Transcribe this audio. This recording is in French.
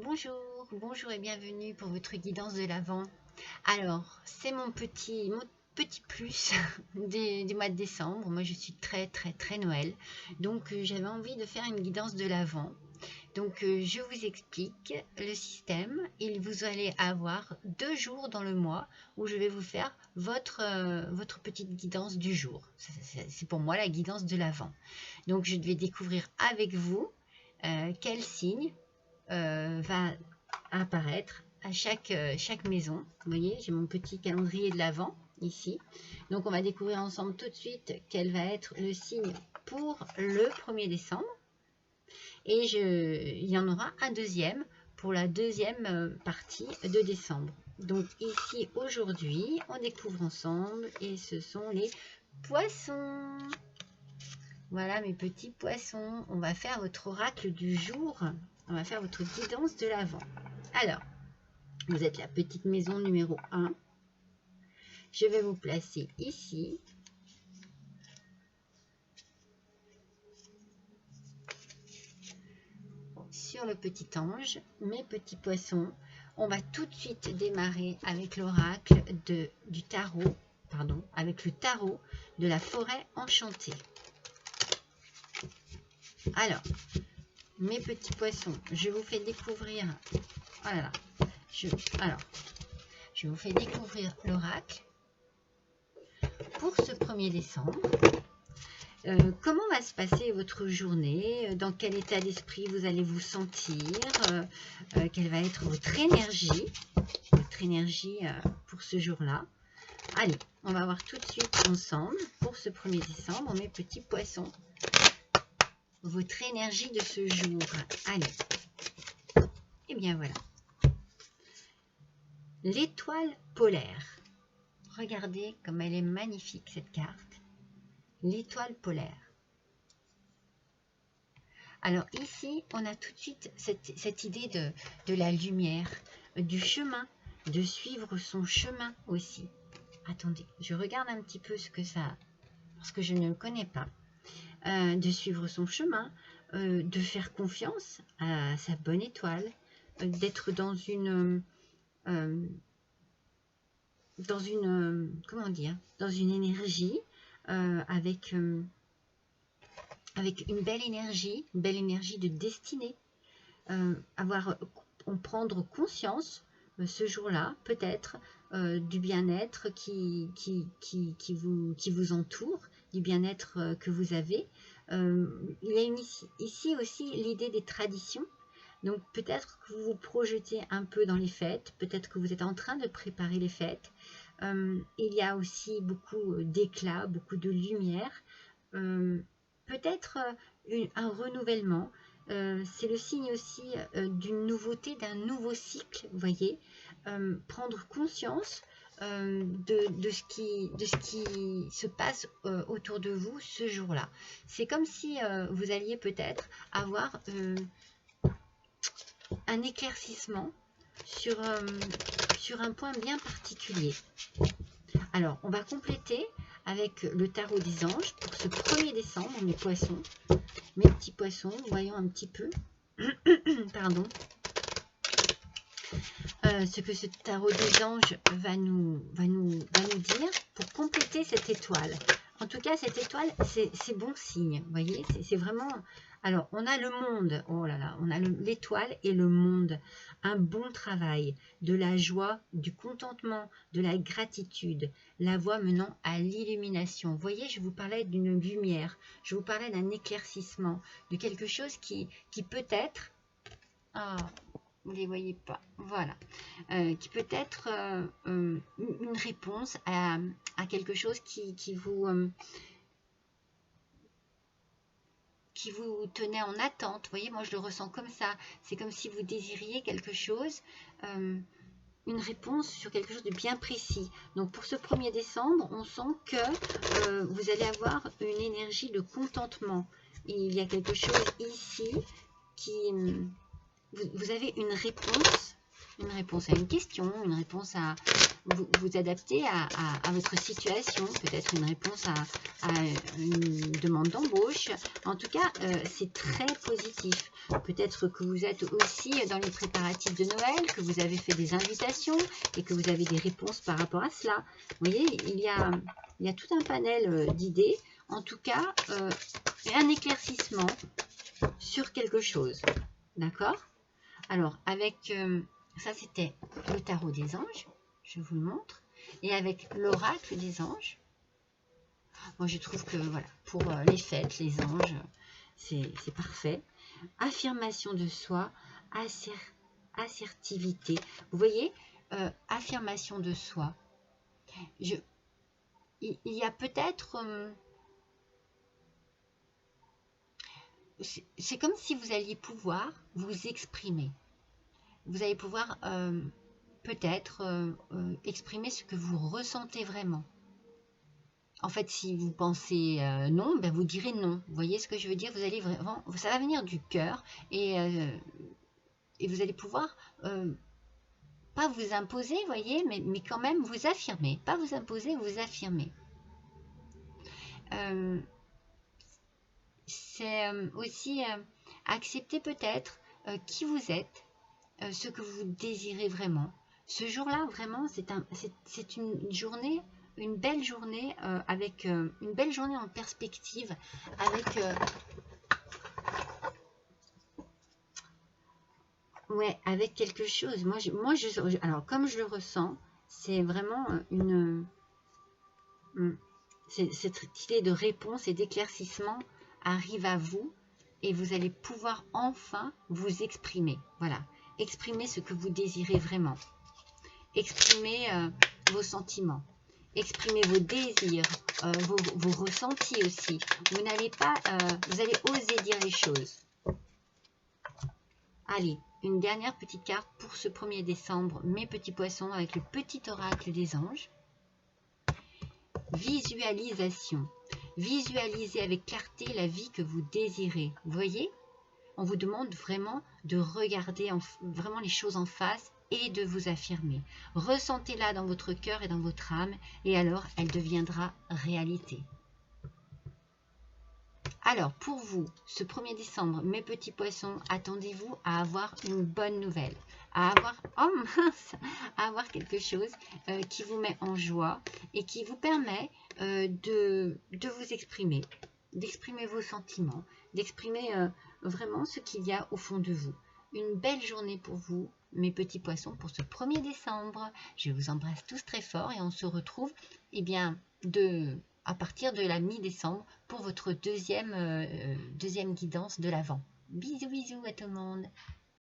Bonjour et bienvenue pour votre guidance de l'Avent. Alors, c'est mon petit plus du mois de décembre. Moi, je suis très Noël. Donc, j'avais envie de faire une guidance de l'Avent. Donc, je vous explique le système. Vous allez avoir 2 jours dans le mois où je vais vous faire votre petite guidance du jour. C'est pour moi la guidance de l'Avent. Donc, je vais découvrir avec vous quel signe va apparaître à chaque maison. Vous voyez, j'ai mon petit calendrier de l'Avent ici. Donc, on va découvrir ensemble tout de suite quel va être le signe pour le 1er décembre. Et il y en aura un deuxième pour la deuxième partie de décembre. Donc, ici, aujourd'hui, on découvre ensemble et ce sont les poissons. Voilà mes petits poissons. On va faire votre oracle du jour. On va faire votre guidance de l'Avent. Alors, vous êtes la petite maison numéro 1. Je vais vous placer ici. Sur le petit ange, mes petits poissons. On va tout de suite démarrer avec l'oracle du tarot, pardon, avec le tarot de la forêt enchantée. Alors, mes petits poissons, je vous fais découvrir, voilà, je vous fais découvrir l'oracle pour ce 1er décembre. Comment va se passer votre journée? Dans quel état d'esprit vous allez vous sentir? Quelle va être votre énergie pour ce jour-là? Allez, on va voir tout de suite ensemble pour ce 1er décembre, mes petits poissons. Votre énergie de ce jour. Allez. Et bien voilà. L'étoile polaire. Regardez comme elle est magnifique cette carte. L'étoile polaire. Alors ici, on a tout de suite cette idée de la lumière, du chemin, de suivre son chemin aussi. Attendez, je regarde un petit peu ce que ça... parce que je ne le connais pas. De suivre son chemin, de faire confiance à sa bonne étoile, d'être dans une énergie avec une belle énergie de destinée, prendre conscience ce jour-là peut-être du bien-être qui vous entoure, du bien-être que vous avez. Il y a ici aussi l'idée des traditions. Donc peut-être que vous vous projetez un peu dans les fêtes, peut-être que vous êtes en train de préparer les fêtes. Il y a aussi beaucoup d'éclat, beaucoup de lumière, peut-être un renouvellement. C'est le signe aussi d'une nouveauté, d'un nouveau cycle, vous voyez. Prendre conscience de ce qui se passe autour de vous ce jour-là. C'est comme si vous alliez peut-être avoir un éclaircissement sur un point bien particulier. Alors, on va compléter avec le tarot des anges pour ce 1er décembre, mes poissons, mes petits poissons, voyons un petit peu, pardon, ce que ce tarot des anges va nous dire pour compléter cette étoile. En tout cas, cette étoile, c'est bon signe, vous voyez, c'est vraiment... Alors, on a le monde, oh là là, on a l'étoile et le monde, un bon travail, de la joie, du contentement, de la gratitude, la voie menant à l'illumination. Vous voyez, je vous parlais d'une lumière, je vous parlais d'un éclaircissement, de quelque chose qui peut-être... Ah, vous ne les voyez pas, voilà, qui peut être une réponse à quelque chose qui vous tenait en attente. Vous voyez, moi je le ressens comme ça, c'est comme si vous désiriez quelque chose, une réponse sur quelque chose de bien précis. Donc pour ce 1er décembre, on sent que vous allez avoir une énergie de contentement. Il y a quelque chose ici qui... Vous avez une réponse une réponse à une question, une réponse à vous adapter à votre situation, peut-être une réponse à une demande d'embauche. En tout cas, c'est très positif. Peut-être que vous êtes aussi dans les préparatifs de Noël, que vous avez fait des invitations et que vous avez des réponses par rapport à cela. Vous voyez, il y a tout un panel d'idées. En tout cas, un éclaircissement sur quelque chose. D'accord? Alors, avec... ça, c'était le tarot des anges. Je vous le montre. Et avec l'oracle des anges, moi, je trouve que, voilà, pour les fêtes, les anges, c'est parfait. Affirmation de soi, assertivité. Vous voyez, affirmation de soi. Il y a peut-être... c'est comme si vous alliez pouvoir vous exprimer. Vous allez pouvoir peut-être exprimer ce que vous ressentez vraiment. En fait, si vous pensez non, ben vous direz non. Vous voyez ce que je veux dire? Vous allez vraiment, ça va venir du cœur et vous allez pouvoir pas vous imposer, voyez, mais quand même vous affirmer. Pas vous imposer, vous affirmer. C'est aussi accepter peut-être qui vous êtes, ce que vous désirez vraiment. Ce jour-là, vraiment, c'est une journée, une belle journée avec une belle journée en perspective, avec ouais, avec quelque chose. Alors comme je le ressens, c'est vraiment cette idée de réponse et d'éclaircissement arrive à vous et vous allez pouvoir enfin vous exprimer. Voilà, exprimer ce que vous désirez vraiment. Exprimez vos sentiments. Exprimez vos désirs, vos ressentis aussi. Vous n'allez pas, vous allez oser dire les choses. Allez, une dernière petite carte pour ce 1er décembre, mes petits poissons, avec le petit oracle des anges. Visualisation. Visualisez avec clarté la vie que vous désirez. Vous voyez, on vous demande vraiment de regarder vraiment les choses en face et de vous affirmer. Ressentez-la dans votre cœur et dans votre âme et alors elle deviendra réalité. Alors, pour vous, ce 1er décembre, mes petits poissons, attendez-vous à avoir une bonne nouvelle, à avoir quelque chose qui vous met en joie et qui vous permet de vous exprimer, d'exprimer vos sentiments, d'exprimer vraiment ce qu'il y a au fond de vous. Une belle journée pour vous, mes petits poissons, pour ce 1er décembre. Je vous embrasse tous très fort et on se retrouve à partir de la mi-décembre pour votre deuxième guidance de l'Avent. Bisous, bisous à tout le monde.